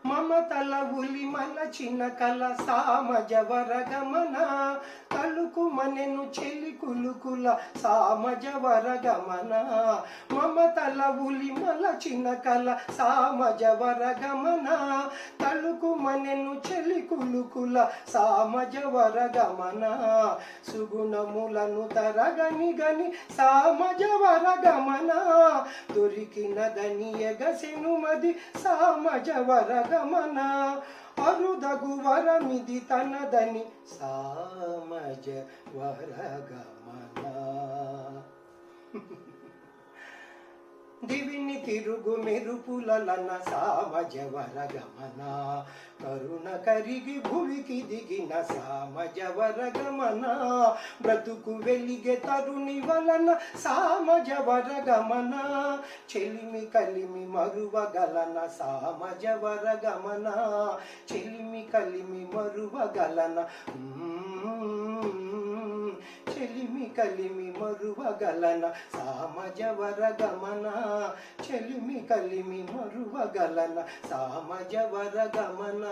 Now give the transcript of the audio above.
మమతల ఉలి మలచిన కల సామజవర గమన తలుకు మనెను చెలి కులుకుల సామజవర గమన మమతల ఉలి మలచిన కల సామజవర గమన తలుకు మనెను చెలి కులుకుల సామజవర గమన సుగుణములను తరగని గని సామజవర గమన దొరికినదని ఎగసెను మది సామజవర గమన అరుదగు వరమిది తనదని సామజ వరగమన దివిని తిరుగు మెరుపులన సామజ వరగమన కరుణ కరిగి భువికి దిగిన సామజ వరగమన బ్రతుకు వెలిగే తరుణి వలన సామజ వరగమన చెలిమి కలిమి మరువగలన సామజ వరగమన చెలిమి కలిమి మరువగలన చెలిమి కలిమి మరువగలన సామజ వరగమన చెలిమి కలిమి మరువగలన సామజ వరగమన